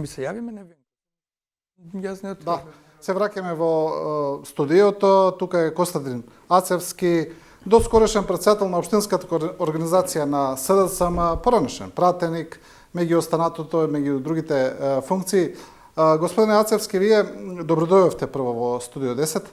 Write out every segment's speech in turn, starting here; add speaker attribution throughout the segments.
Speaker 1: ми се јавиме на јас не
Speaker 2: Да, се враќаме во студиото, тука е Костадин Ацевски, доскорешен председател на Општинската организација на СДСМ, поранешен пратеник меѓу останатото и меѓу другите функции. Господине Ацевски, вие добродојавте прво во студио 10.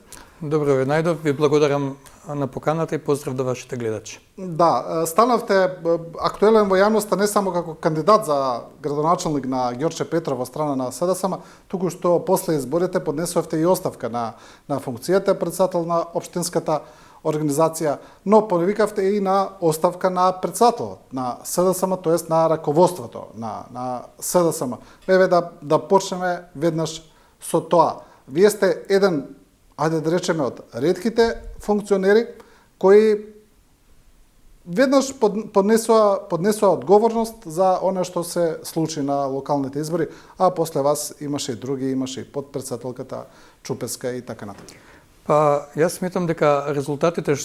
Speaker 1: Добро ве најдов, ви благодарам на поканата и поздрав до вашите гледачи.
Speaker 2: Да, станавте актуелен во јавноста не само како кандидат за градоначелник на Ѓорче Петров во страна на СДСМ, туку што после изборите поднесовте и оставка на функцијата председател на Општинската организација, но подвикавте и на оставка на председателот на СДСМ, тоест на раководството на СДСМ. Еве да почнеме веднаш со тоа. Вие сте еден, ајде да речеме, од ретките функционери кои веднаш поднесоа одговорност за оно што се случи на локалните избори, а после вас имаше и други, имаше и подпредседателката Чупеска и така натаму.
Speaker 1: Па, јас сметам дека резултатите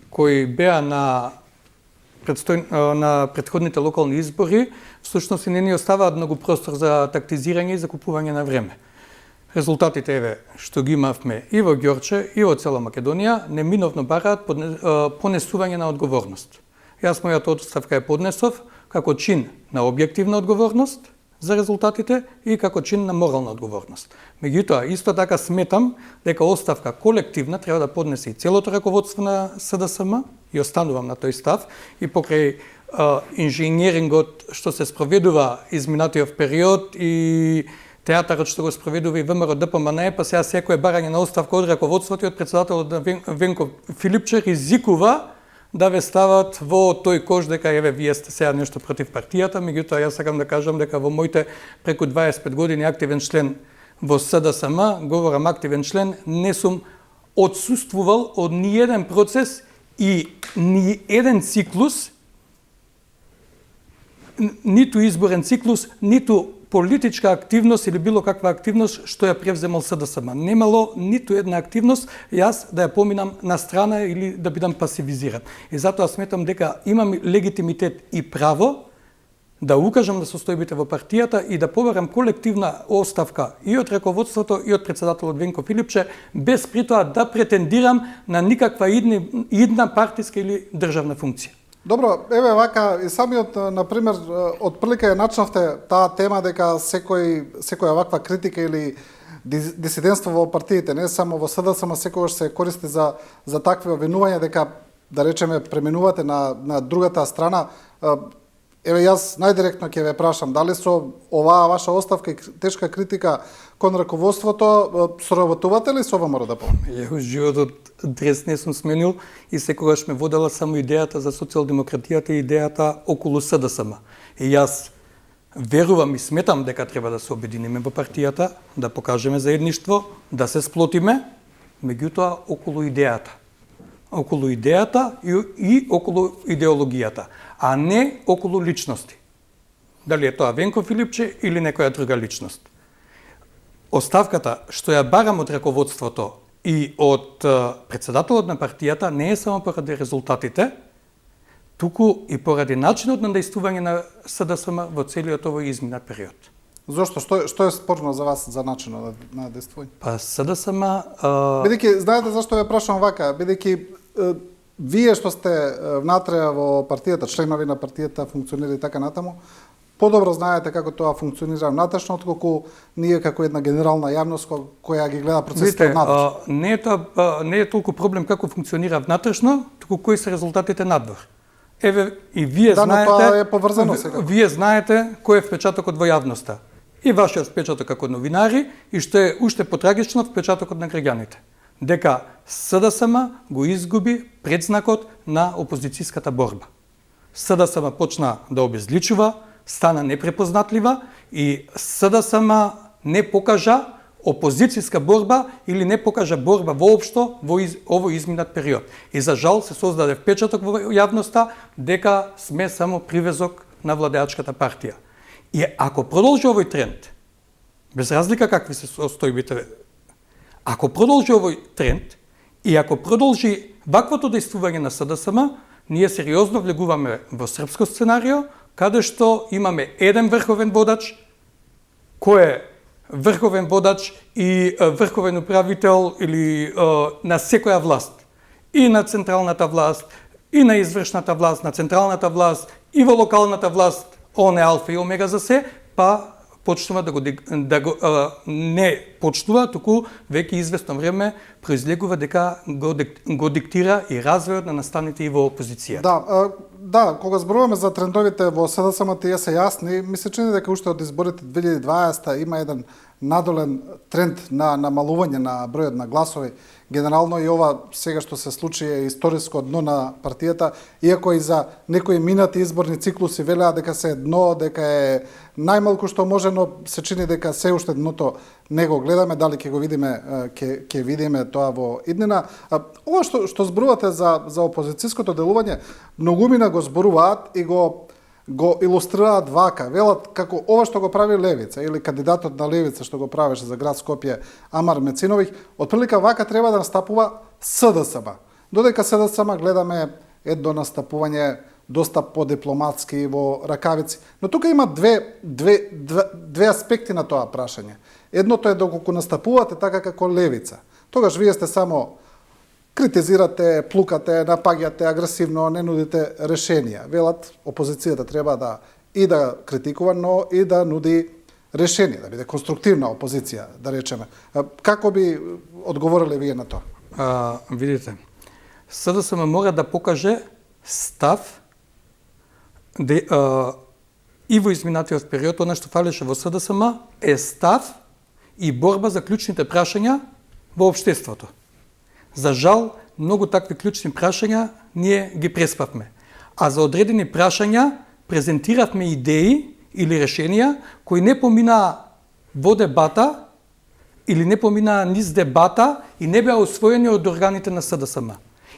Speaker 1: кои беа на претходните локални избори, всушност не ни оставаат многу простор за тактизирање и за купување на време. Резултатите, еве, што ги имавме и во Ѓорче, и во цела Македонија, неминовно бараат понесување на одговорност. Јас мојата оставка ја поднесов како чин на објективна одговорност за резултатите и како чин на морална одговорност. Меѓутоа, исто така сметам дека оставка колективна треба да поднесе и целото раководство на СДСМ, и останувам на тој став, и покрај инженерингот што се спроведува изминатиот период и театарот што го спроведува и ВМРО ДПМНЕ, па сега секој барање на оставка од раководството и од председателот на Венко Филипче ризикува да ве стават во тој кош дека еве вие сте сега нешто против партијата, меѓутоа јас сакам да кажам дека во моите преку 25 години активен член во СДСМ, говорам активен член, не сум отсуствувал од ниеден процес и ни еден циклус, ниту изборен циклус, ниту политичка активност или било каква активност што ја превземал СДСМ. Немало ниту една активност јас да ја поминам на страна или да бидам пасивизиран. И затоа сметам дека имам легитимитет и право да укажам на состојбите во партијата и да побарам колективна оставка и од раководството и од председателот Венко Филипче, без притоа да претендирам на никаква идна партиска или државна функција.
Speaker 2: Добро, еве вака и самиот, например, отприлика ја начнавте таа тема дека секоја ваква критика или дисидентство во партиите, не само во СДСМ, секогаш се користи за такви обвинувања дека, да речеме, преминувате на другата страна. Еве јас најдиректно ќе ве прашам, дали со оваа ваша оставка и тешка критика кон раководството соработувате ли со ВМРО ДПМНЕ?
Speaker 1: Ја животот дрес не сум сменил и секогаш ме водела само идејата за социјалдемократијата и идејата околу СДСМ. И јас верувам и сметам дека треба да се обединиме во партијата, да покажеме заедништво, да се сплотиме, меѓутоа околу идејата. Околу идејата и околу идеологијата, а не околу личности. Дали е тоа Венко Филипче или некоја друга личност. Оставката што ја барам од раководството и од председателот на партијата не е само поради резултатите, туку и поради начинот на дејствување на СДСМ во целиот овој изминат период.
Speaker 2: Зошто? Што е спорно за вас за начинот на дејствување?
Speaker 1: Па СДСМ...
Speaker 2: Бидејќи, знаете зашто ве прашувам вака? Бидејќи вие што сте внатре во партијата, членови на партијата, функционери и така натаму, подобро знаете како тоа функционира внатрешно, отколку ние како една генерална јавност која ги гледа процесите внатрешно.
Speaker 1: Не е толку проблем како функционира внатрешно, туку кои се резултатите надвор. Еве и вие знаете,
Speaker 2: тоа е поврзано сега.
Speaker 1: Вие знаете кој е впечатокот во јавноста. И вашиот впечаток како новинари, и што е уште потрагично впечатокот на граѓаните. Дека СДСМ го изгуби предзнакот на опозицијската борба. СДСМ почна да обезличува, стана непрепознатлива и СДСМ не покажа опозицијска борба или не покажа борба воопшто во овој изминат период. И за жал се создаде впечаток во јавноста дека сме само привезок на владеачката партија. И ако продолжи овој тренд, без разлика какви се состојбите, ако продолжи овој тренд и ако продолжи ваквото дејствување на СДСМ, ние сериозно влегуваме во српско сценарио, каде што имаме еден врховен водач, кој е врховен водач и врховен управител или на секоја власт. И на централната власт, и на извршната власт, на централната власт, и во локалната власт, он е алфа и омега за се, па почнува не почнува, туку веќе известно време произлегува дека го диктира и развојот на настаните и во опозицијата.
Speaker 2: Да, кога зборуваме за трендовите во СДСМ, тие се јасни. Ми се чини дека уште од изборите 2020 има еден надолен тренд на намалување на бројот на гласови. Генерално и ова сега што се случи е историско дно на партијата, иако и за некои минати изборни циклуси велеа дека се дно, дека е најмалку што може, но се чини дека се уште дното не го гледаме, дали ќе го видиме, ќе видиме тоа во иднина. Ова што зборувате за опозицијското делување, многумина го зборуваат и го илустрираат вака. Велат како ова што го прави Левица или кандидатот на Левица што го правеше за град Скопје Амар Мециновиќ, отприлика вака треба да настапува СДСМ. Додека СДСМ гледаме едно настапување доста подипломатски во ракавици. Но тука има две аспекти на тоа прашање. Едното е доколку настапувате така како Левица. Тогаш вие сте само критизирате, плукате, напаѓате агресивно, не нудите решенија. Велат, опозицијата треба да критикува, но и да нуди решенија, да биде конструктивна опозиција, да речеме. Како би одговориле вие на тоа?
Speaker 1: Видите, СДСМ мора да покаже став и во изминатиот период, она што фалеше во СДСМ е став и борба за клучните прашања во општеството. За жал, многу такви клучни прашања ние ги преспавме. А за одредени прашања презентиравме идеи или решенија кои не поминаа во дебата или не поминаа низ дебата и не беа усвоени од органите на СДСМ.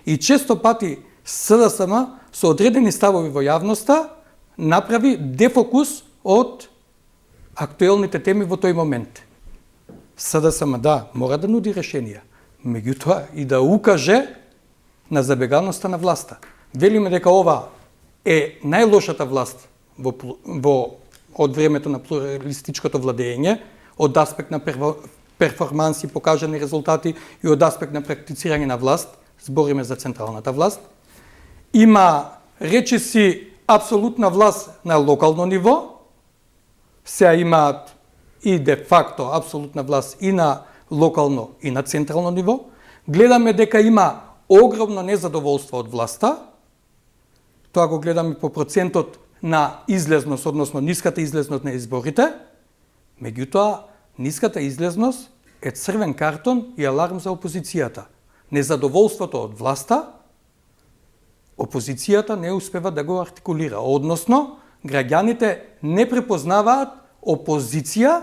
Speaker 1: И често пати СДСМ со одредени ставови во јавноста направи дефокус од актуелните теми во тој момент. СДСМ, да, мора да нуди решенија, меѓутоа и да укаже на забеганоста на власта. Велиме дека ова е најлошата власт од времето на плуралистичкото владење, од аспект на перформанси, покажани резултати и од аспект на практицирање на власт, збориме за централната власт. Има речиси апсолутна власт на локално ниво, сега имаат и де факто апсолутна власт и на локално и на централно ниво. Гледаме дека има огромно незадоволство од власта. Тоа го гледаме по процентот на излезност, односно ниската излезност на изборите. Меѓутоа, ниската излезност е црвен картон и аларм за опозицијата. Незадоволството од власта, опозицијата не успева да го артикулира. Односно, граѓаните не препознаваат опозиција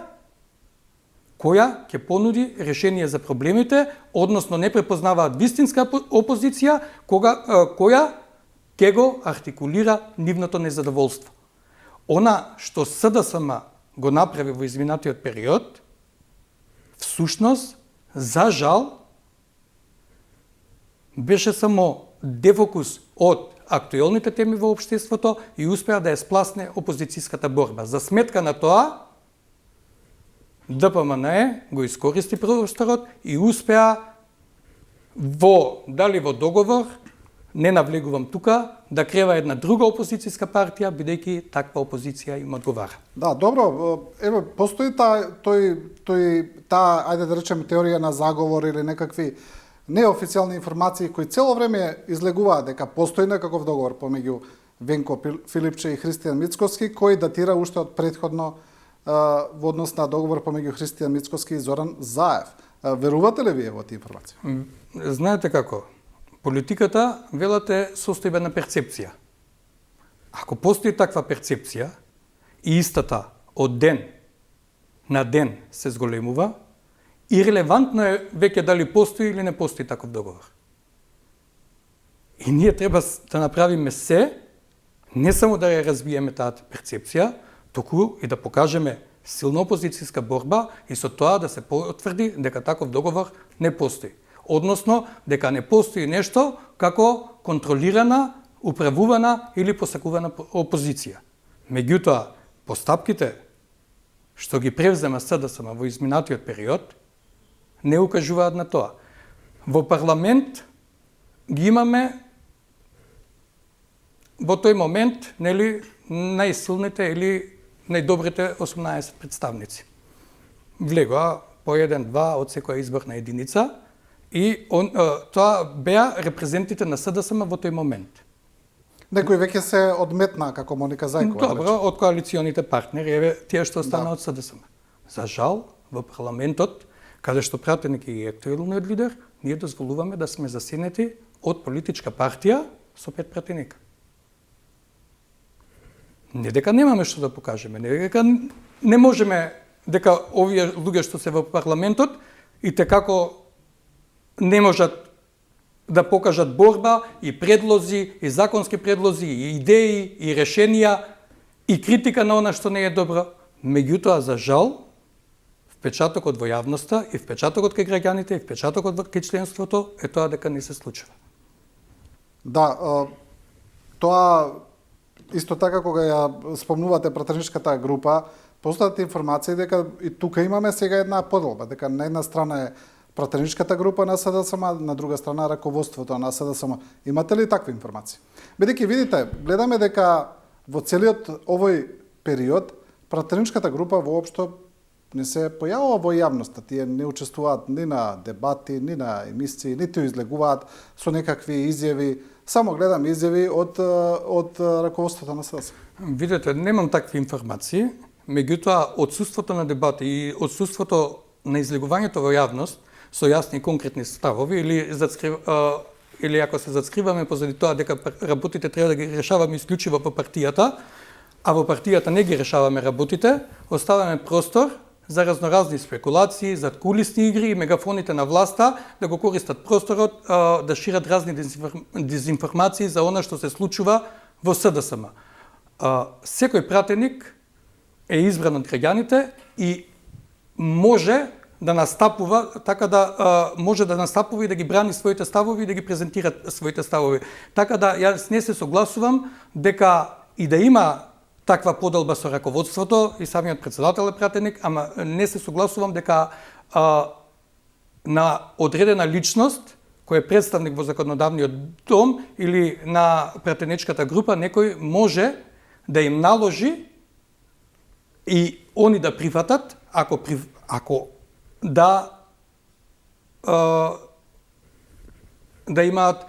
Speaker 1: која ќе понуди решение за проблемите, односно не препознаваат вистинска опозиција која ќе го артикулира нивното незадоволство. Она што СДСМ го направи во изминатиот период, всушност, за жал, беше само дефокус од актуелните теми во општеството и успеа да ја спласне опозицијската борба. За сметка на тоа, ДПМНЕ го искористи просторот и успеа дали во договор, не навлегувам тука, да крeva една друга опозицијска партија, бидејќи таква опозиција им одговара.
Speaker 2: Да, добро, еве постои таа, ајде да речеме теорија на заговор или некакви неофицијални информации кои цело време излегуваат дека постои некаков договор помеѓу Венко Филипче и Христијан Мицкоски, кој датира уште од претходно во однос на договор помеѓу Христијан Мицкоски и Зоран Заев. Верувате ли вие во тие информации?
Speaker 1: Знаете како? Политиката, велате, состојба на перцепција. Ако постои таква перцепција и истата од ден на ден се зголемува, ирелевантно е веќе дали постои или не постои таков договор. И ние треба да направиме се, не само да ја разбиеме таа перцепција, туку и да покажеме силна опозицијска борба и со тоа да се потврди дека таков договор не постои. Односно, дека не постои нешто како контролирана, управувана или посакувана опозиција. Меѓутоа, постапките што ги превзема СДСМ во изминатиот период, не укажуваат на тоа. Во парламент ги имаме во тој момент, нели, најсилните или најдобрите 18 представници. Влегоа по 1-2 од секоја изборна единица и тоа беа репрезентите на СДСМ во тој момент.
Speaker 2: Некои веќе се одметна, како Моника Зајкова.
Speaker 1: Добро, од коалиционите партнери, еве тие што остана од СДСМ. За жал, во парламентот, каде што пратеник и актуелниот лидер, ние дозволуваме да сме засенети од политичка партија со 5 пратеника. Не дека немаме што да покажеме, не дека не можеме, дека овие луѓе што се во парламентот и текако не можат да покажат борба и предлози, и законски предлози, и идеи, и решенија, и критика на она што не е добро. Меѓутоа, за жал, впечатокот во јавноста, и впечатокот кај граѓаните, и впечатокот кај членството е тоа дека не се случува.
Speaker 2: Да, тоа исто така кога ја спомнувате пратеничката група, постојат информации дека и тука имаме сега една поделба, дека на една страна е пратеничката група на СДСМ, на друга страна раководството на СДСМ. Имате ли такви информации? Бидејќи видите, гледаме дека во целиот овој период пратеничката група воопшто не се појавува во јавноста. Тие не учествуваат ни на дебати, ни на емисии, ниту излегуваат со некакви изјави. Само гледам изјави од раководството на СДСМ.
Speaker 1: Видете, немам такви информации, меѓутоа отсуството на дебати и отсуството на излегувањето во јавност со јасни и конкретни ставови или ако се зацкриваме позади тоа дека работите треба да ги решаваме исклучиво по партијата, а во партијата не ги решаваме работите, оставаме простор за разноразни спекулации, за кулисни игри и мегафоните на власта да го користат просторот да шират разни дезинформации за она што се случува во СДСМ. Секој пратеник е избран од граѓаните и може да настапува, така да може да настапува и да ги брани своите ставови и да ги презентира своите ставови. Така да јас не се согласувам дека и да има таква поделба со раководството и самиот председател е пратеник, ама не се согласувам дека на одредена личност кој е представник во законодавниот дом или на пратеничката група некој може да им наложи и они да прифатат ако да имаат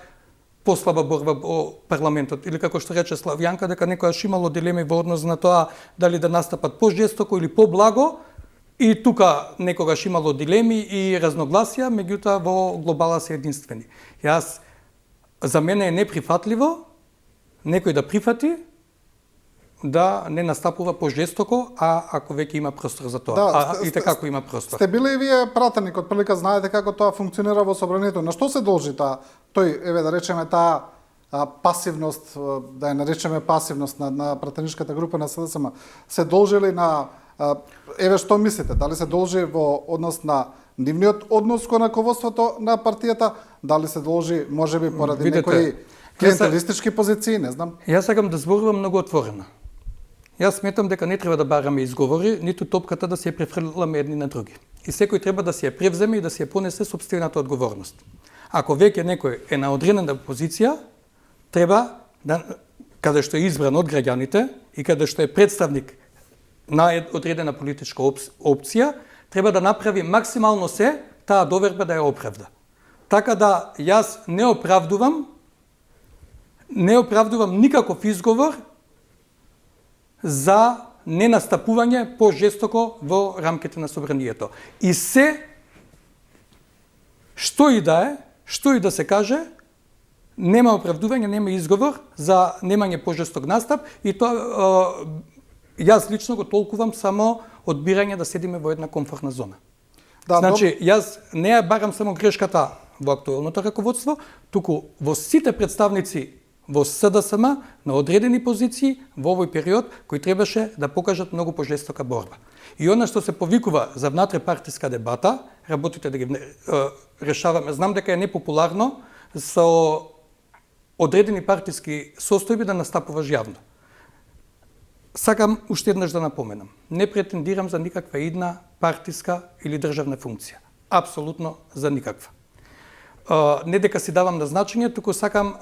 Speaker 1: послаба борба во парламентот, или како што рече Славјанка, дека некојаш имало дилеми во однос на тоа дали да настапат пожестоко или поблаго, и тука некогаш имало дилеми и разногласија, меѓутоа во глобала се единствени. За мене е неприфатливо некој да прифати да не настапува пожестоко, ако веќе има простор за тоа. И така како има простор.
Speaker 2: Сте били и вие пратеник, од прилика знаете како тоа функционира во собранието. На што се должи да речеме таа пасивност, да ја наречеме пасивност на пратеничката група на СДСМ, се должи ли на што мислите, дали се должи во однос на нивниот однос кон раководството на партијата, дали се должи можеби поради некои клиентелистички позиции, не знам.
Speaker 1: Јас сакам да зборувам многу отворено. Јас сметам дека не треба да бараме изговори, ниту топката да се ја префрламе едни на други. И секој треба да се ја превземе и да се ја понесе сопствената одговорност. Ако веќе некој е на одредена позиција, треба каде што е избран од граѓаните и каде што е представник на одредена политичка опција, треба да направи максимално се таа доверба да ја оправда. Така да јас не оправдувам никаков изговор за ненастапување пожестоко во рамките на собранието. И што и да се каже, нема оправдување, нема изговор за немање пожесток настап и тоа јас лично го толкувам само одбирање да седиме во една комфортна зона. Значи, јас не ја барам само грешката во актуелното раководство, туку во сите представници во СДСМ на одредени позиции во овој период кои требаше да покажат многу пожестока борба. И она што се повикува за внатрепартиска дебата, работите да ги решаваме. Знам дека е непопуларно со одредени партиски состојби да настапуваш јавно. сакам уште еднаш да напоменам. Не претендирам за никаква идна партиска или државна функција. Апсолутно за никаква. Не дека си давам на значење, туку сакам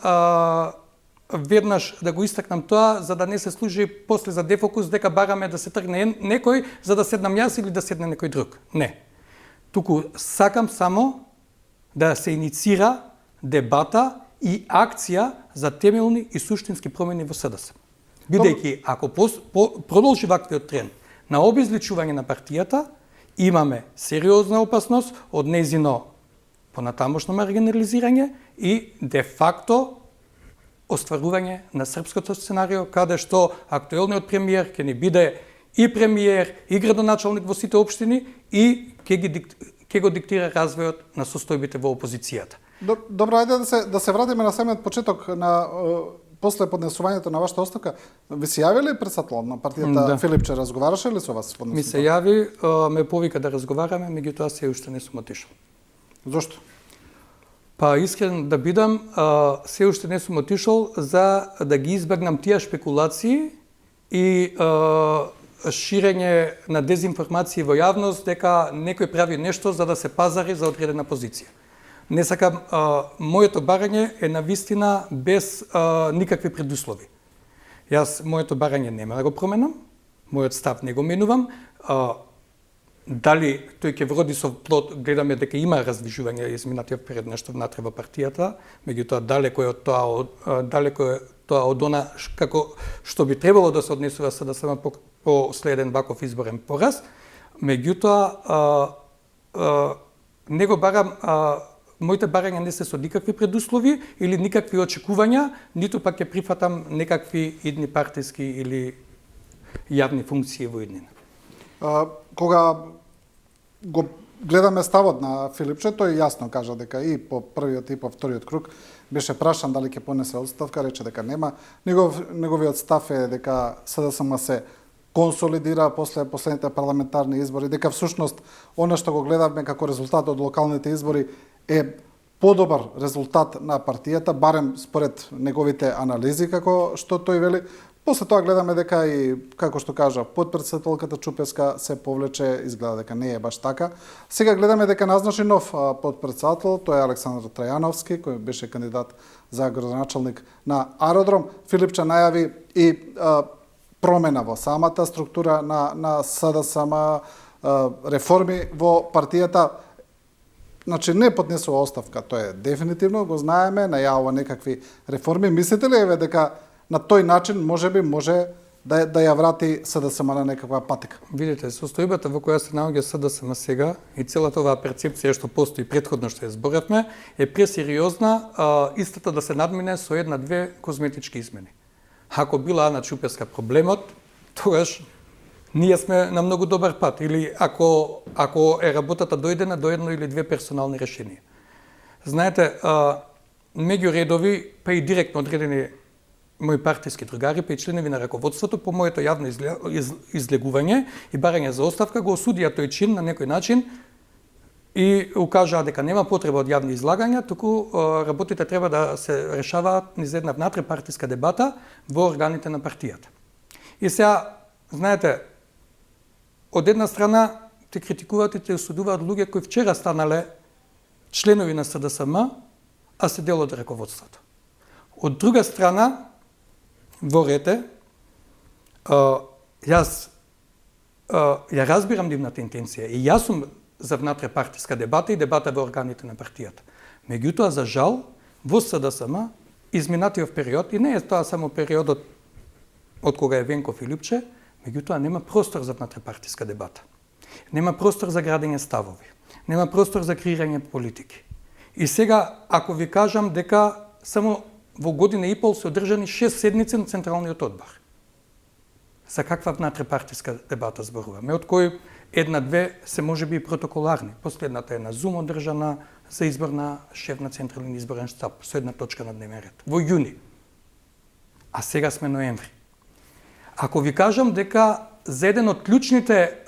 Speaker 1: веднаш да го истакнам тоа, за да не се служи после за дефокус дека бараме да се тргне некој за да седнам јас или да седне некој друг. Не. Туку сакам само да се иницира дебата и акција за темелни и суштински промени во СДС. Бидејќи, ако продолжи ваквиот тренд на обезличување на партијата, имаме сериозна опасност од нејзино понатамошно маргинализирање и де факто остварување на српското сценарио, каде што актуелниот премиер ќе ни биде и премиер, и градоначалник во сите општини и ќе го диктира развојот на состојбите во опозицијата.
Speaker 2: Добро, ајде да се вратиме на самиот почеток на после поднесувањето на вашата оставка. Ви се јави ли председател на партијата Филипче, разговараше ли со вас?
Speaker 1: Ми се јави, ме повика да разговараме, меѓутоа се уште не сум отишол.
Speaker 2: Зошто?
Speaker 1: Па искрен да бидам, се уште не сум отишол за да ги избегнам тие шпекулации и ширење на дезинформации во јавност дека некој прави нешто за да се пазари за одредена позиција. Не сакам, моето барање е навистина без никакви предуслови. Јас моето барање нема да го променам, мојот став не го менувам. Дали тој ќе вроди со плод, гледаме дека има раздвижување изминатиот период нешто внатре во партијата, меѓутоа далеко е тоа од она како што би требало да се однесува СДСМ по следен ваков изборен пораз. Меѓутоа не го барам, моите барања не се со никакви предуслови или никакви очекувања, ниту пак ќе прифатам некакви идни партиски или јавни функции во иднина.
Speaker 2: Кога го гледаме ставот на Филипче, тој јасно кажа дека и по првиот и по вториот круг беше прашан дали ќе понесе оставка, рече дека нема. Неговиот став е дека СДСМ се консолидира после последните парламентарни избори, дека всушност она што го гледавме како резултат од локалните избори е подобар резултат на партијата, барем според неговите анализи, како што тој вели. После тоа гледаме дека и, како што кажа, подпредседателката Чупеска се повлече, изгледа дека не е баш така. Сега гледаме дека назначи нов подпредседател, тој е Александар Трајановски, кој беше кандидат за градоначалник на Аеродром. Филипче најави и промена во самата структура на СДСМ, реформи во партијата. Значи, не поднесува оставка, тоа е дефинитивно, го знаеме, најавува некакви реформи. Мислите ли дека на тој начин може да ја врати СДСМ на некаква патека?
Speaker 1: Видите, состојбата во која се наоѓа СДСМ сега и целата оваа перцепција што постои претходно што ја зборавме е пресериозна, истата да се надмине со една-две козметички измени. Ако била Ана Чупеска проблемот, тогаш ние сме на многу добар пат. Или ако е работата дојдена до едно или две персонални решенија. Знаете, меѓу редови, па и директно одредени мои партиски другари, па и членови на раководството, по моето јавно излегување и барање за оставка, го осудија тој чин на некој начин и укажаа дека нема потреба од јавни излагања, туку работите треба да се решаваат низ една внатре партиска дебата во органите на партијата. И сега, знаете, од една страна те критикуваат и те осудуваат луѓе кои вчера станале членови на СДСМ, а се дел од раководството. Од друга страна, во рете, јас ја разбирам нивната интенција и јас сум за внатре партиска дебата и дебата во органите на партијата. Меѓутоа, за жал, во СДСМ изминатиот период, и не е тоа само периодот од кога е Венко Филипче, меѓутоа нема простор за внатре партиска дебата. Нема простор за градење ставови. Нема простор за креирање политики. И сега, ако ви кажам дека само во година и пол се одржани 6 седници на Централниот одбор. За каква внатре партиска дебата зборуваме, од кои една-две се можеби и протоколарни. Последната е на Зум одржана за избор на шеф на Централен изборен штаб, со една точка на дневен ред, во јуни. А сега сме ноември. Ако ви кажам дека за еден од клучните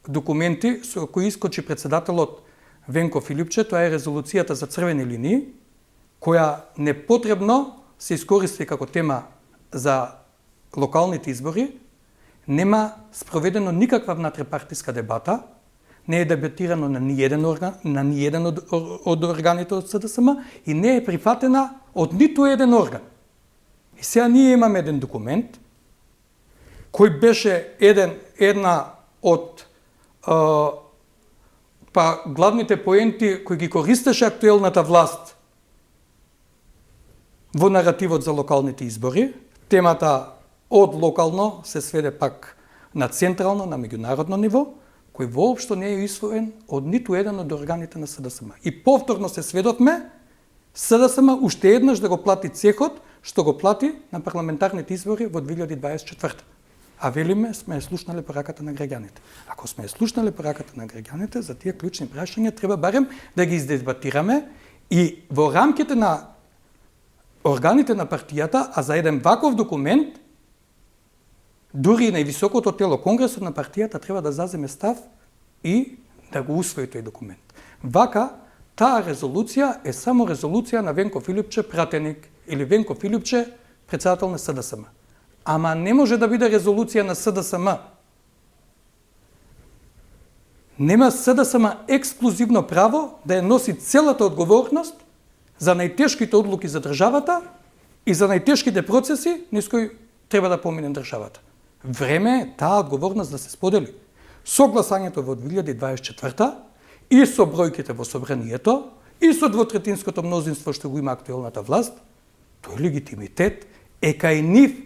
Speaker 1: документи со кои искочи председателот Венко Филипче, тоа е резолуцијата за црвени линии, која непотребно се искористи како тема за локалните избори нема спроведено никаква внатрепартиска дебата, не е дебатирано на ниеден од органите од СДСМ и не е прифатена од ниту еден орган. И сега ние имаме еден документ кој беше една од главните поенти кои ги користеше актуелната власт во наративот за локалните избори. Темата од локално се сведе пак на централно, на меѓународно ниво, кој воопшто не е усвоен од ниту еден од органите на СДСМ. И повторно се сведовме СДСМ уште еднаш да го плати цехот што го плати на парламентарните избори во 2024. А велиме, сме слушнале пораката на граѓаните. Ако сме слушнале пораката на граѓаните, за тие клучни прашања треба барем да ги издебатираме и во рамките на органите на партијата, а за еден ваков документ, дури и највисокото тело, Конгресот на партијата, треба да заземе став и да го усвои тој документ. Вака, таа резолуција е само резолуција на Венко Филипче, пратеник, или Венко Филипче, председател на СДСМ. Ама не може да биде резолуција на СДСМ. Нема СДСМ ексклузивно право да ја носи целата одговорност за најтешките одлуки за државата и за најтешките процеси низ кои треба да помине државата. Време е таа одговорност да се сподели. Со гласањето во 2024 и со бројките во собранието и со двотретинското мнозинство што го има актуелната власт, тој легитимитет е кај нив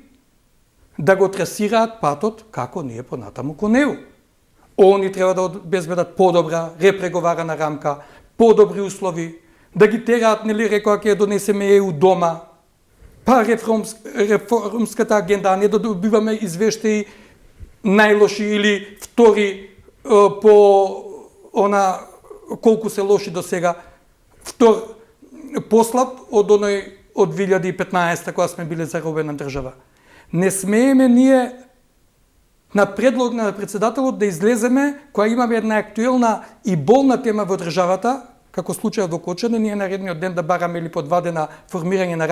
Speaker 1: да го трасираат патот како ние понатаму кон него. Они треба да обезбедат подобра репреговарана рамка, подобри услови, да ги тераат, нели рекоа ќе донесеме ЕУ дома, па реформската агенда, а не да добиваме извештаи најлоши или втори по она колку се лоши до сега, втор послаб од оној од 2015 кога сме биле заробена држава. Не смееме ние на предлог на председателот да излеземе кога имаме една актуелна и болна тема во државата, како случајот во Кочане, ние наредниот ден да бараме или по 2 дена формирање на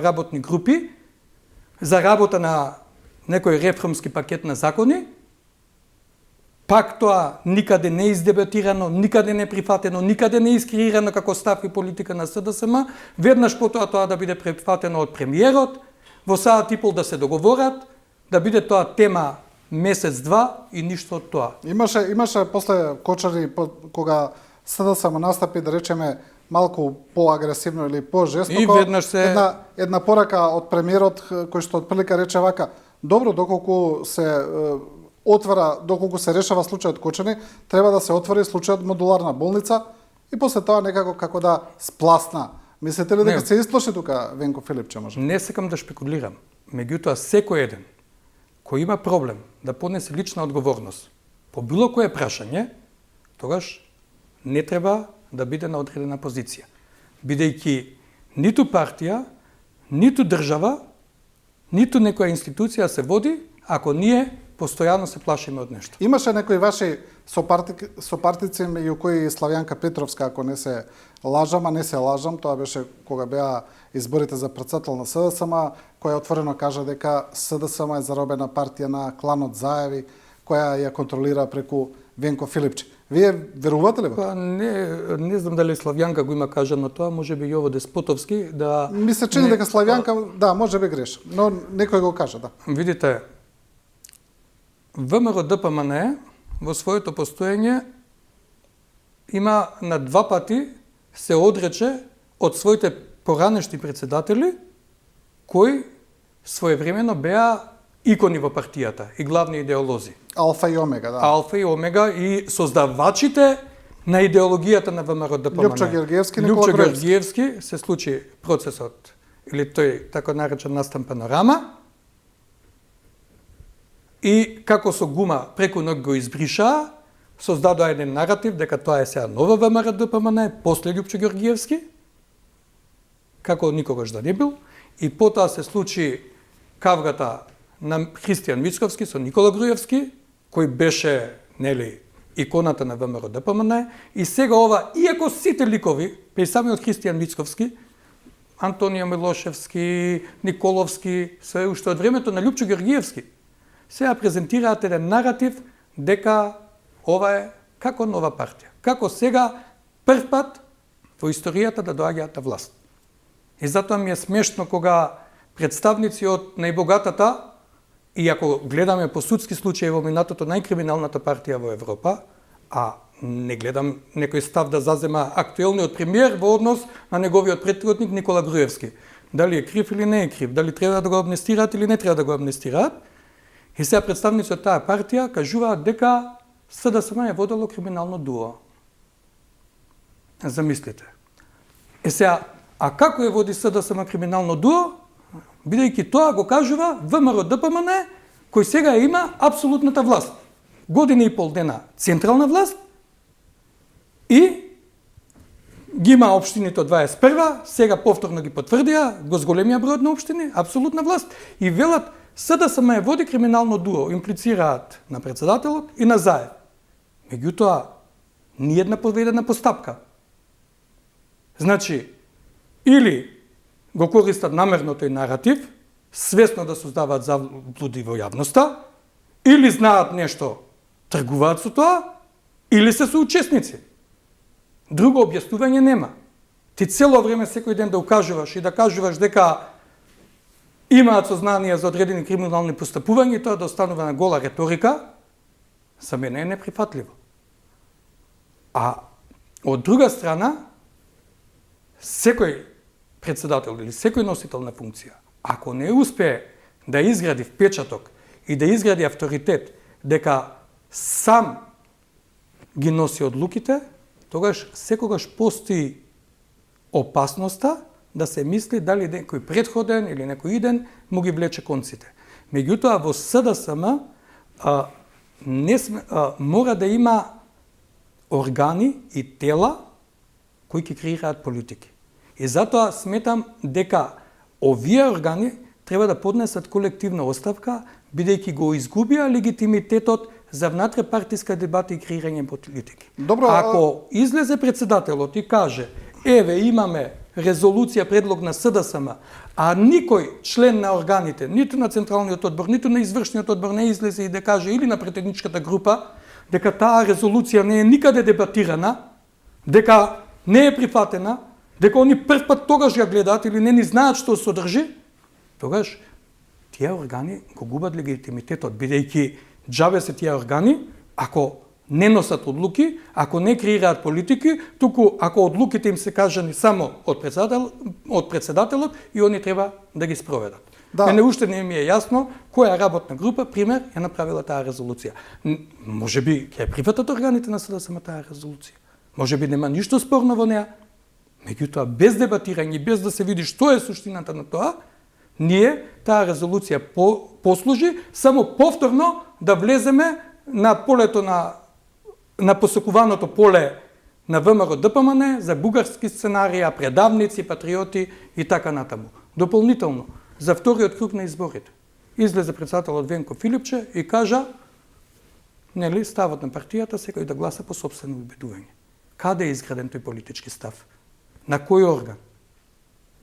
Speaker 1: работни групи за работа на некој реформски пакет на закони. Пак тоа никаде не издебатирано, никаде не прифатено, никаде не искреирано како став и политика на СДСМ, веднаш потоа тоа да биде прифатено од премиерот, во саат и пол да се договорат, да биде тоа тема месец-два и ништо од тоа.
Speaker 2: Имаше после Кочари, кога СДСМ настапи, да речеме, малку поагресивно или пожестоко,
Speaker 1: и веднаш се
Speaker 2: една порака од премиерот кој што отприлика рече вака: добро, доколку се доколку се решава случајот Кочани, треба да се отвори случајот модуларна болница и после тоа некако како да спласна. Мислите ли дека се исплаши тука Венко Филипче може?
Speaker 1: Не сакам да шпекулирам. Меѓутоа, секој еден кој има проблем да понесе лична одговорност по било кое прашање, тогаш не треба да биде на одредена позиција. Бидејќи ниту партија, ниту држава, ниту некоја институција се води ако ние постојано се плашиме од нешто.
Speaker 2: Имаше некои ваши сопартици меѓу кои Славјанка Петровска, ако не се лажам, а не се лажам, тоа беше кога беа изборите за председател на СДСМ, која отворено кажа дека СДСМ е заробена партија на кланот Заеви, која ја контролира преку Венко Филипче. Вие верувате ли?
Speaker 1: Не знам дали Славјанка го има кажано тоа, можеби Јово Деспотовски да.
Speaker 2: Ми се чини дека Славјанка, да, можеби греш, но некој го кажа, да.
Speaker 1: Видите, ВМРО ДПМН во своето постоење има на 2 пати се одрече од своите поранешни председатели кои своевремено беа икони во партијата и главни идеолози.
Speaker 2: Алфа и Омега, да.
Speaker 1: Алфа и Омега и создавачите на идеологијата на ВМРО ДПМН.
Speaker 2: Лјупчо Георгиевски, Никола Груевски.
Speaker 1: Георгиевски се случи процесот или тој така наречен настан панорама. И како со гума преку ноќ го избришаа, создадоа еден наратив дека тоа е сега нова ВМРО ДПМН, после Лјупчо Георгиевски, како никогаш да не бил, и потоа се случи кавгата на Христијан Мицковски со Никола Груевски, кој беше, нели, иконата на ВМРО ДПМН, и сега ова, иако сите ликови, па и самиот Христијан Мицковски, Антонио Милошевски, Николовски, се уште од времето на Љупчо Георгиевски. Сега презентираат еден наратив дека ова е како нова партија. Како сега прв пат во историјата да доаѓаат на власт. И затоа ми е смешно кога представници од најбогатата, и ако гледаме по судски случаи во минатото најкриминалната партија во Европа, а не гледам некој став да зазема актуелниот премиер во однос на неговиот претходник Никола Груевски. Дали е крив или не е крив, дали треба да го амнестираат или не треба да го амнестираат. И сега представници од таа партија кажуваат дека СДСМ е водело криминално дуо. Замислите. Сега, а како е води СДСМ криминално дуо? Бидејќи тоа го кажува ВМРО ДПМН, кој сега има апсолутната власт. Година и пол дена централна власт и ги има општините од 21-ва, сега повторно ги потврдија, го зголемија бројот на општини, апсолутна власт, и велат СДСМ е води криминално дуо, имплицираат на председателот и на Заев. Меѓутоа, ниедна поведена постапка. Значи, или го користат намерно тој наратив, свесно да создаваат заблуди во јавноста, или знаат нешто, тргуваат со тоа, или се соучесници. Друго објаснување нема. Ти цело време секој ден да укажуваш и да кажуваш дека имаат сознание за одредени криминални постапувања и тоа да останува на гола реторика, за мене е неприфатливо. А од друга страна, секој председател или секој носител на функција, ако не успее да изгради впечаток и да изгради авторитет дека сам ги носи одлуките, тогаш секогаш постои опасноста да се мисли дали некој претходен или некој иден му ги влече конците. Меѓутоа, во СДСМ мора да има органи и тела кои ќе креираат политики. И затоа сметам дека овие органи треба да поднесат колективна оставка, бидејќи го изгубија легитимитетот за внатрепартиска дебата и креирање политики.
Speaker 2: Добро,
Speaker 1: ако излезе председателот и каже, еве имаме резолуција, предлог на СДСМ, а никој член на органите, ниту на Централниот одбор, ниту на Извршниот одбор не излезе и да каже, или на претедничката група, дека таа резолуција не е никаде дебатирана, дека не е прифатена, дека они прв пат тогаш ја гледаат или не ни знаат што содржи, тогаш тие органи го губат легитимитетот, бидејќи џабе се тие органи, ако не носат одлуки, ако не креираат политики, туку ако одлуките им се кажани само од председателот и они треба да ги спроведат. Да. Мене уште не ми е јасно која работна група, пример, ја направила таа резолуција. Може би ќе прифатат органите на СДСМ таа резолуција. Може би нема ништо спорно во неа. Меѓутоа, без дебатирање, без да се види што е суштината на тоа, ние таа резолуција послужи само повторно да влеземе на полето на посекуваното поле на ВМРО ДПМН за бугарски сценарија, предавници, патриоти и така натаму. Дополнително, за вториот круг на изборите, излезе председателот Венко Филипче и кажа, нели, ставот на партијата секој да гласа по сопствено убедување. Каде е изграден тој политички став? На кој орган?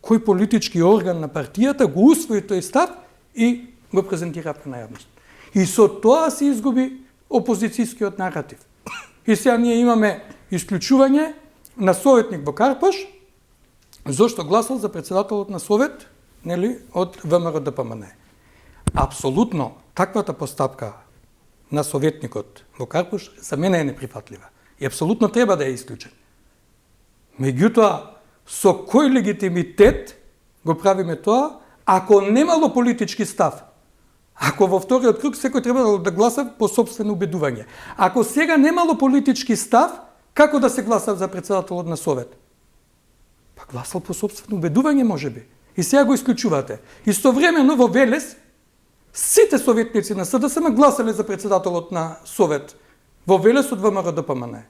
Speaker 1: Кој политички орган на партијата го усвои тој став и го презентира на јавност? И со тоа се изгуби опозицијскиот наратив. И сега ние имаме исклучување на советник во Карпош, зошто гласал за председателот на совет, нели, од ВМРО ДПМН. Апсолутно, таквата постапка на советникот во Карпош за мене е неприфатлива. И апсолутно треба да е исклучен. Меѓутоа, со кој легитимитет го правиме тоа, ако немало политички став? Ако во вториот круг секој треба да гласа по сопствено убедување. Ако сега немало политички став, како да се гласа за председателот на совет? Па гласал по сопствено убедување, можеби. И сега го исклучувате. Истовремено во Велес, сите советници на СДСМ гласале за председателот на совет во Велес од ВМРО ДПМН.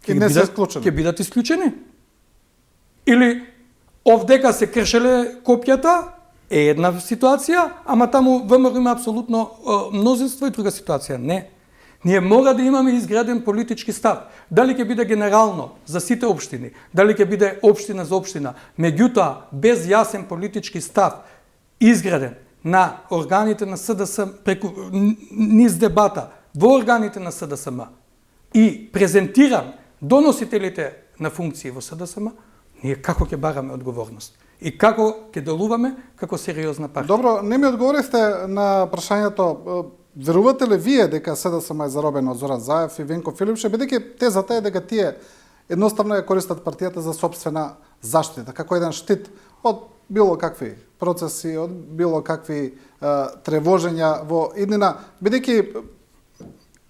Speaker 1: Ќе бидат исклучени. Или овдека се кршеле копјата, е една ситуација, ама таму ВМРО има апсолутно мнозинство и друга ситуација. Не. Ние мора да имаме изграден политички став. Дали ќе биде генерално за сите општини, дали ќе биде општина за општина, меѓутоа без јасен политички став изграден на органите на СДСМ преку низ дебата во органите на СДСМ и презентиран до носителите на функции во СДСМ, ние како ќе бараме одговорност и како ќе делуваме како сериозна партија.
Speaker 2: Добро, не ми одговоривте на прашањето. Верувате ли вие дека СДСМ е заробено од Зоран Заев и Венко Филипче, бидејќи тезата е дека тие едноставно ја користат партијата за сопствена заштита, како еден штит од било какви процеси, од било какви тревожења во иднина, бидејќи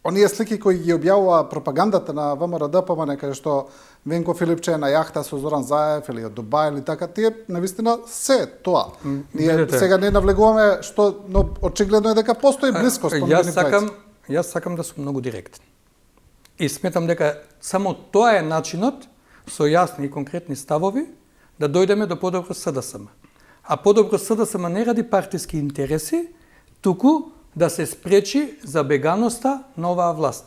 Speaker 2: оние слики кои ги објавува пропагандата на ВМРО-ДПМН, каде што Венко Филипче е на јахта со Зоран Заев или од Дубај или така, тие навистина се тоа. Ние сега не навлегуваме што, но очигледно е дека постои блискост помеѓу нив.
Speaker 1: Јас сакам да сум многу директен. И сметам дека само тоа е начинот со јасни и конкретни ставови да дојдеме до подобро СДСМ. А подобро СДСМ не ради партиски интереси, туку да се спречи забеганоста на оваа власт.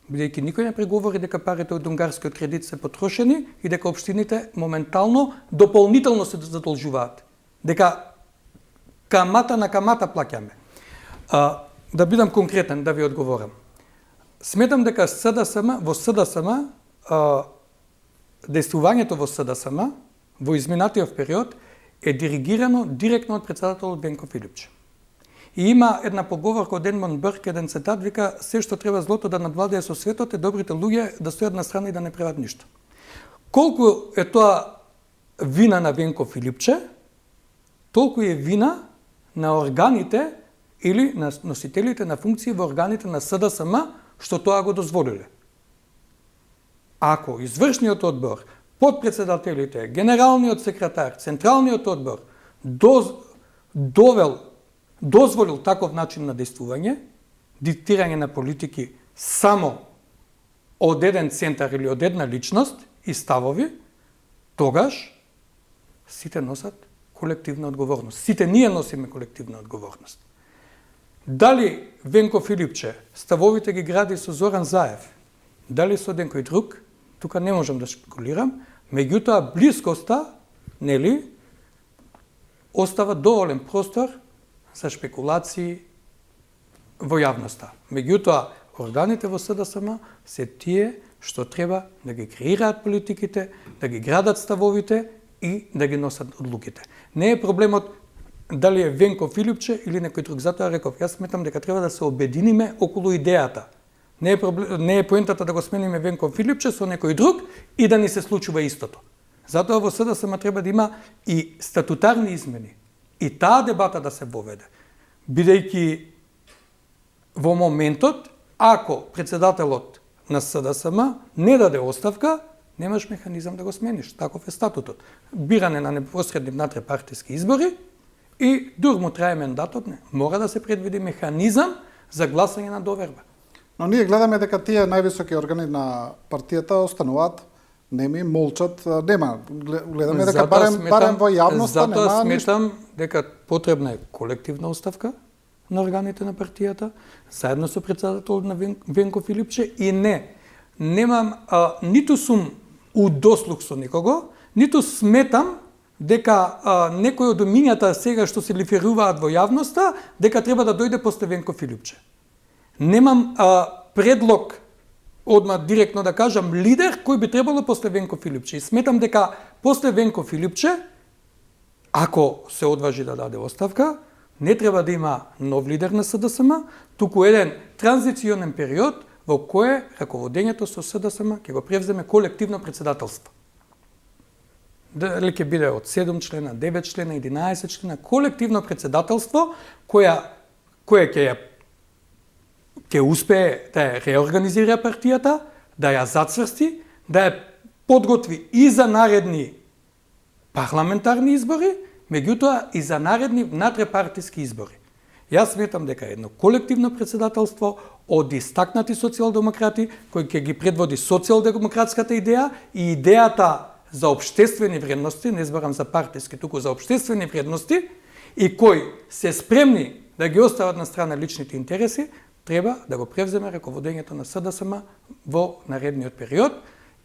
Speaker 1: Бидејќи никој не преговори дека парите од унгарскиот кредит се потрошени и дека општините моментално дополнително се задолжуваат. Дека камата на камата плаќаме. Да бидам конкретен, да ви одговорам. Сметам дека во СДСМ, действувањето во СДСМ во изминатиот период е диригирано директно од председателот Венко Филипче. И има една поговорка од Едмонд Бърк, еден цитат, вика: се што треба злото да надвладее со светот е добрите луѓе да стојат на страна и да не прават ништо. Колку е тоа вина на Венко Филипче, толку е вина на органите или на носителите на функции во органите на СДСМ, што тоа го дозволиле. Ако извршниот одбор, подпредседателите, генералниот секретар, централниот одбор дозволил таков начин на действување, диктирање на политики само од еден центар или од една личност и ставови, тогаш сите носат колективна одговорност. Сите ние носиме колективна одговорност. Дали Венко Филипче ставовите ги гради со Зоран Заев, дали со некој друг, тука не можам да шпекулирам, меѓутоа блискоста, нели, остава доволен простор за шпекулации во јавноста. Меѓутоа, органите во СДСМ се тие што треба да ги креираат политиките, да ги градат ставовите и да ги носат одлуките. Не е проблемот дали е Венко Филипче или некој друг. Затоа реков, јас сметам дека треба да се обединиме околу идејата. Не е поентата да го смениме Венко Филипче со некој друг и да ни се случува истото. Затоа во СДСМ треба да има и статутарни измени. И таа дебата да се воведе. Бидејќи во моментот, ако председателот на СДСМ не даде оставка, немаш механизам да го смениш. Таков е статутот. Биране на непосредни внатре-партиски избори и дур му трае мандатот, не. Мора да се предвиди механизам за гласање на доверба.
Speaker 2: Но ние гледаме дека тие највисоки органи на партијата остануваат неми, молчат, нема. Гледаме дека барем во јавноста нема.
Speaker 1: Затоа сметам дека потребна е колективна оставка на органите на партијата, заедно со председателот на Венко Филипче и немам, ниту сум у дослуг со никого, ниту сметам дека некој од умињата сега што се лиферуваат во јавноста, дека треба да дојде после Венко Филипче. Немам предлог, одма директно да кажам, лидер кој би требало после Венко Филипче. И сметам дека после Венко Филипче, ако се одважи да даде оставка, не треба да има нов лидер на СДСМ, туку еден транзиционен период во кој раководењето со СДСМ ќе го превземе колективно председателство. Дали ќе биде од 7 члена, 9 члена, 11 члена, колективно председателство кој ќе успее да ја реорганизира партијата, да ја зацврсти, да ја подготви и за наредни парламентарни избори, меѓутоа и за наредни внатрепартиски избори. Јас сметам дека едно колективно председателство од истакнати социјалдемократи, кој ќе ги предводи социјалдемократската идеја и идејата за општествени вредности, не зборам за партиски, туку за општествени вредности, и кои се спремни да ги остават на страна личните интереси, треба да го превземе раководењето на СДСМ во наредниот период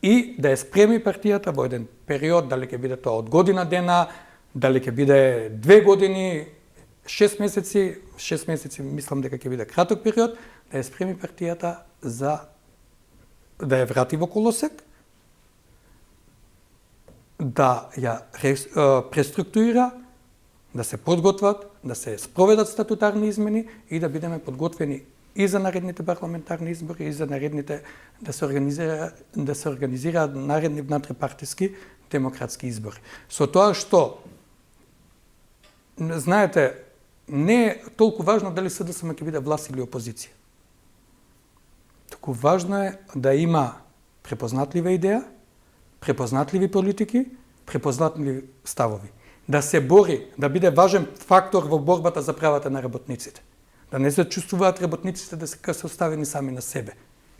Speaker 1: и да ја спреми партијата во еден период, дали ќе биде тоа од година дена, дали ќе биде 2 години, 6 месеци мислам дека ќе биде краток период, да ја спреми партијата за да ја врати во колосек, да ја преструктурира, да се подготват, да се спроведат статутарни измени и да бидеме подготвени и за наредните парламентарни избори и за наредните да се организираат наредни внатрепартиски демократски избори. Со тоа што знаете, не е толку важно дали СДСМ ќе биде власт или опозиција. Туку важно е да има препознатлива идеја, препознатливи политики, препознатливи ставови. Да се бори, да биде важен фактор во борбата за правата на работниците. Да не се чувствуваат работниците да се оставени сами на себе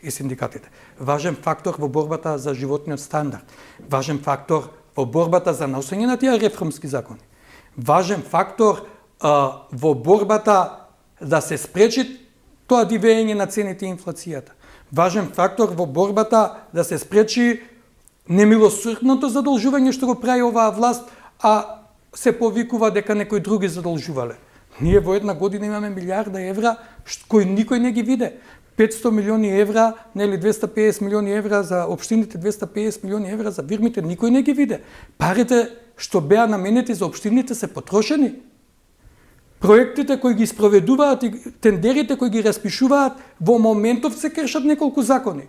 Speaker 1: и синдикатите. Важен фактор во борбата за животниот стандард. Важен фактор во борбата за носење на тие реформски закони. Важен фактор во борбата да се спречи тоа дивење на цените и инфлацијата. Важен фактор во борбата да се спречи немилосрдното задолжување што го прави оваа власт, а се повикува дека некои други задолжувале. Ние во една година имаме милиарда евра кои никој не ги виде. 500 милиони евра, нели 250 милиони евра за општините, 250 милиони евра за фирмите, никој не ги виде. Парите што беа наменети за општините се потрошени. Проектите кои ги спроведуваат и тендерите кои ги распишуваат во моментов се кршат неколку закони.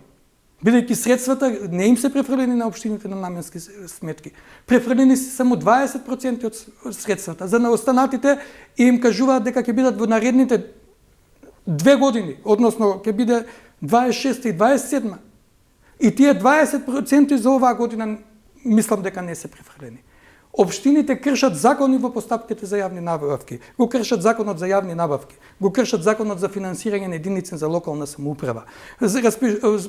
Speaker 1: Бидејќи средствата не им се префрлени на општините на наменски сметки. Префрлени се само 20% од средствата. За останатите им кажуваат дека ќе бидат во наредните 2 години, односно ќе биде 26 и 27. И тие 20% за оваа година мислам дека не се префрлени. Општините кршат закони во постапките за јавни набавки, го кршат законот за јавни набавки, го кршат законот за финансирање на единици за локална самоуправа,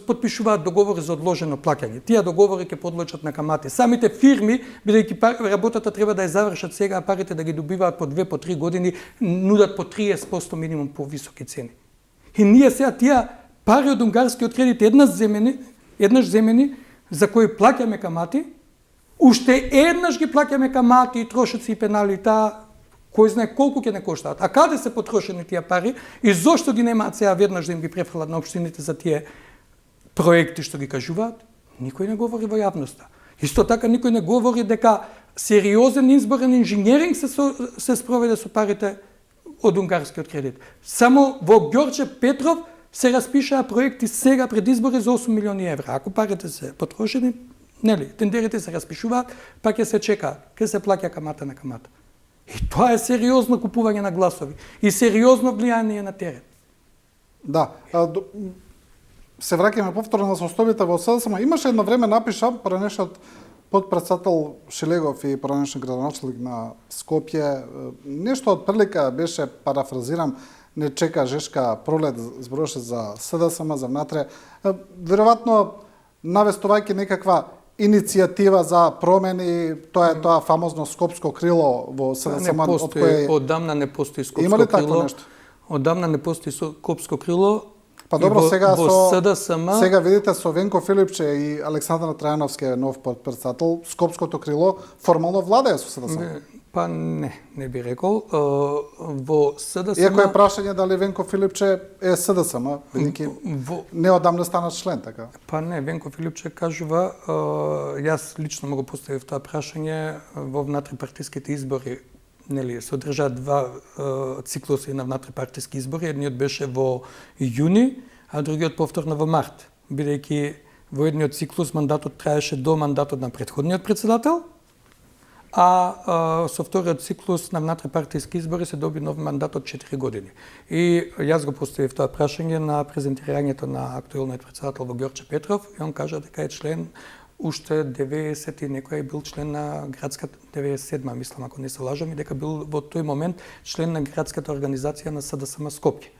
Speaker 1: подпишуваат договори за одложено плаќање. Тие договори ќе подлежат на камати. Самите фирми, бидејќи работата треба да ја завршат сега, а парите да ги добиваат по 2, по 3 години, нудат по 30% минимум по високи цени. И ние сега тие пари од унгарскиот кредит еднаш земени за кои плаќаме камати, уште еднаш ги плаќаме камати и трошоци и пенали, кој знае колку ќе не коштаат. А каде се потрошени тие пари и зошто ги немаат сега веднаш да им ги префрлат на општините за тие проекти што ги кажуваат? Никој не говори во јавноста. Исто така никој не говори дека сериозен изборен инженеринг се спроведе со парите од унгарскиот кредит. Само во Ѓорче Петров се распишаа проекти сега пред избори за 8 милиони евра. Ако парите се потрошени, нели, тендерите се распишуваат, па ќе се чека, ќе се плаќа камата на камата. И тоа е сериозно купување на гласови и сериозно влијание на терен.
Speaker 2: Да, се враќаме повторно на составите во СДСМ. Имаше едно време напиша поранешниот подпредседател Шилегов и поранешен градоначелник на Скопје, нешто од прилика беше, парафразирам, не чека Жешка пролет, зборуваше за СДСМ, за внатре. Веројатно навестувајќи некаква иницијатива за промени, тоа е тоа фамозно скопско крило во СДСМ,
Speaker 1: од кое одамна не постои скопско
Speaker 2: крило. Има ли
Speaker 1: такво
Speaker 2: нешто?
Speaker 1: Одамна не постои скопско крило.
Speaker 2: Па добро, сега
Speaker 1: во СДСМ,
Speaker 2: сега видите со Венко Филипче и Александар Трајановски нов подпредседател, скопското крило формално владее со СДСМ.
Speaker 1: Па не би рекол. Во СДСМ...
Speaker 2: Иако е прашање дали Венко Филипче е СДСМ, бидејќи неодамна стана член, така?
Speaker 1: Па не, Венко Филипче кажува, јас лично му го поставив тоа прашање во внатрипартиските избори. Нели, се одржаа 2 циклуси на внатрипартиски избори. Едниот беше во јуни, а другиот повторно во март. Бидејќи во едниот циклус мандатот траеше до мандатот на претходниот председател, а со вториот циклус на внатрипартиски избори се доби нов мандат од 4 години. И јас го поставив тоа прашање на презентирањето на актуелниот председател во Ѓорче Петров и он кажа дека е член уште 90 и некој бил член на градската 97, мислам ако не се лажам, и дека бил во тој момент член на градската организација на СДСМ Скопје.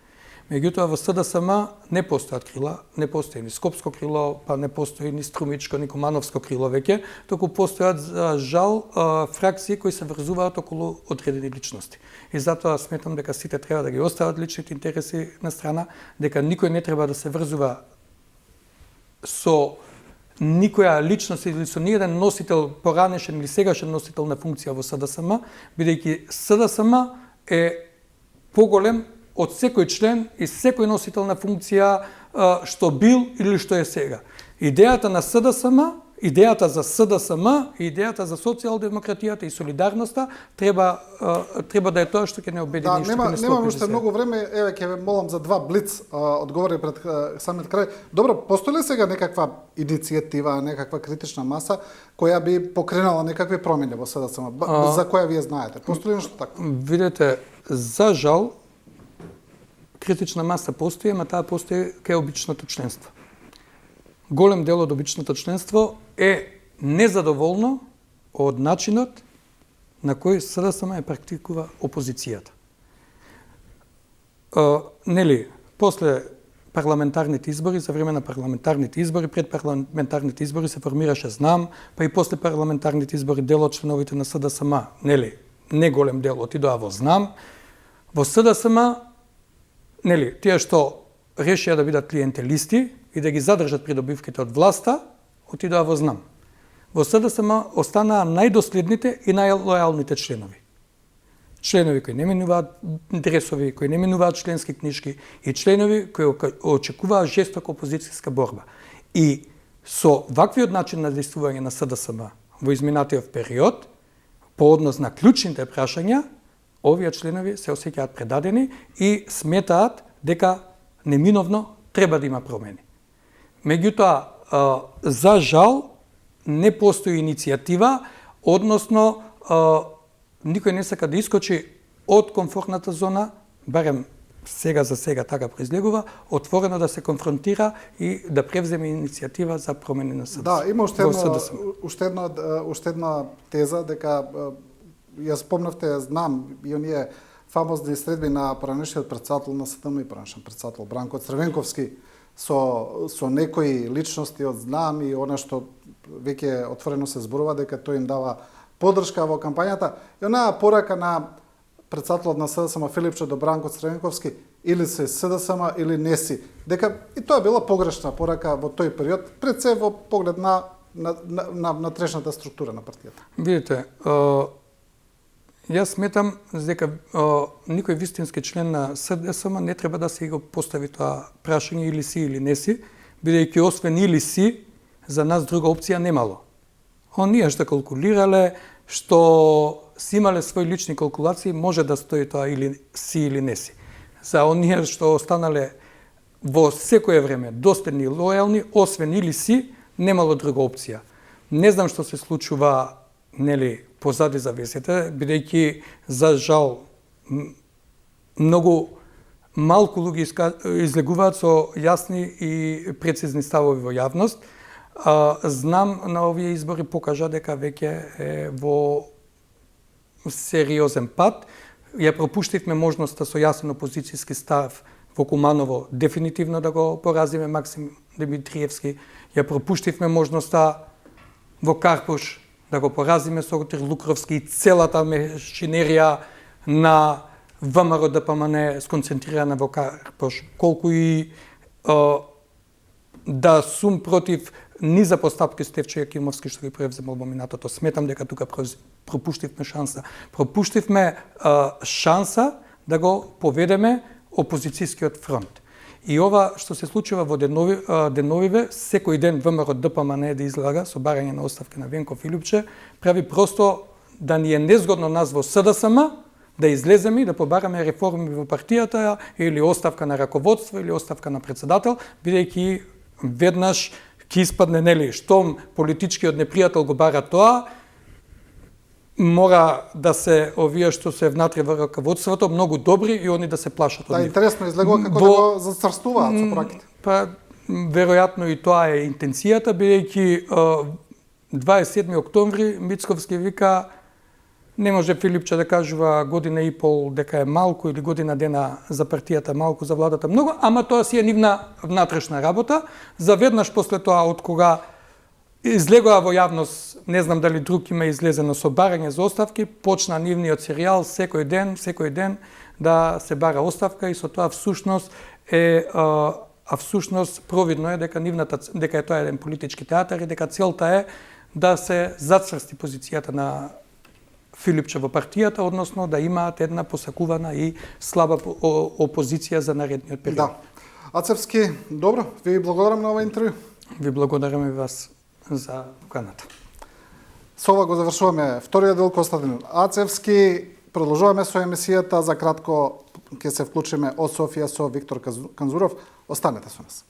Speaker 1: Меѓутоа во СДСМ не постојат крила, не постои ни Скопско крило, па не постои ни Струмичко, ни Кумановско крило веќе, туку постојат за жал фракции кои се врзуваат околу одредени личности. И затоа сметам дека сите треба да ги остават личните интереси на страна, дека никој не треба да се врзува со никоја личност или со ниеден носител, поранешен или сегашен носител на функција во СДСМ, бидејќи СДСМ е поголем од секој член и секој носител на функција што бил или што е сега. Идејата на СДСМ, идејата за СДСМ, идејата за социјалдемократијата и солидарноста треба да е тоа што ќе не обедини и што ќе не склопи.
Speaker 2: Немам уште многу време, еве ќе ве молам за два блиц одговори пред самиот крај. Добро, постои ли сега некаква иницијатива, некаква критична маса која би покренала некакви промени во СДСМ, за која вие знаете? Постои ли нешто такво?
Speaker 1: Видете, за жал критична маса постои, ама таа постои кај обичното членство. Голем дел од обичното членство е незадоволно од начинот на кој СДСМ е практикува опозицијата. Нели, после парламентарните избори, за време на парламентарните избори, пред парламентарните избори се формираше ЗНАМ, па и после парламентарните избори дел од членовите на СДСМ, нели, не голем дел отидоа во ЗНАМ. Во СДСМ, нели, тие што решија да бидат клиентелисти и да ги задржат придобивките од власта, отидоа во ЗНАМ. Во СДСМ останаа најдоследните и најлојалните членови. Членови кои не менуваат дресови, кои не менуваат членски книжки и членови кои очекуваат жестока опозицијска борба. И со ваквиот начин на действување на СДСМ во изминатиот период, по однос на клучните прашања, овие членови се осеќаат предадени и сметаат дека неминовно треба да има промени. Меѓутоа, за жал, не постои иницијатива, односно, никој не сака да искочи од комфортната зона, барем сега за сега така произлегува, отворено да се конфронтира и да превземе иницијатива за промени на СДСМ.
Speaker 2: Да, има уште една теза, дека ја спомнавте, знам, и оние фамозни средби на поранешниот председател на СДСМ и поранешен председател Бранко Црвенковски со некои личности од ЗНАМ и она што веќе отворено се зборува дека тој им дава поддршка во кампањата. И онаа порака на председателот на СДСМ Филипче до Бранко Црвенковски, или се СДСМ или не си, дека и тоа била погрешна порака во тој период, пред се во поглед на трешната структура на партијата.
Speaker 1: Видите, јас сметам дека никој вистински член на СДСМ не треба да се го постави тоа прашање или си или не си, бидејќи освен или си, за нас друга опција немало. Оние што калкулирале, што си имале своји лични калкулации, може да стои тоа или си или не си. За оние што останале во секое време достојни и лојални, освен или си, немало друга опција. Не знам што се случува, нели, позади завесите, бидејќи за жал многу малку луѓе излегуваат со јасни и прецизни ставови во јавност. Знам на овие избори покажа дека веќе е во сериозен пат. Ја пропуштивме можноста со јасен опозицијски став во Куманово дефинитивно да го поразиме Максим Димитриевски. Ја пропуштивме можноста во Карпуш да го поразиме Сотир Лукровски и целата машинерија на ВМРО ДПМН сконцентрирана во Карпуш. Колку и да сум против низа постапки Стефчо Јакимовски што ги превземал во минатото. Сметам дека тука пропуштивме шанса. Пропуштивме шанса да го поведеме опозицијскиот фронт. И ова што се случува во деновиве, секој ден ВМРО ДПМН да излага со барање на оставка на Венко Филипче, прави просто да ни е незгодно нас во СДСМ да излеземе и да побараме реформи во партијата или оставка на раководство или оставка на председател, бидејќи веднаш ќе испадне, нели, штом политичкиот непријател го бара тоа, мора да се овие што се внатре во раководството многу добри и они да се плашат од нив.
Speaker 2: Да, интересно излегува како да го зацрстуваат со пораките.
Speaker 1: Па веројатно и тоа е интенцијата, бидејќи 27 октомври Мицковски вика Не може Филипче да кажува година и пол дека е малку или година дена за партијата малку, за владата многу, ама тоа си е нивна внатрешна работа. Заведнаш после тоа, од кога излегоа во јавност, не знам дали друг има излезено со барање за оставки, почна нивниот серијал секој ден да се бара оставка и со тоа всушност провидно е дека тоа е еден политички театар и дека целта е да се зацврсти позицијата на Филипче во партијата, односно да имаат една посакувана и слаба опозиција за наредниот период.
Speaker 2: Да. Ацевски, добро, ви благодарам на овој интервју.
Speaker 1: Ви благодарам и вас за поканата.
Speaker 2: Со ова го завршуваме вториот дел Костадин Ацевски. Продолжуваме со емисијата, за кратко ќе се вклучиме од Софија со Виктор Канзуров. Останете со нас.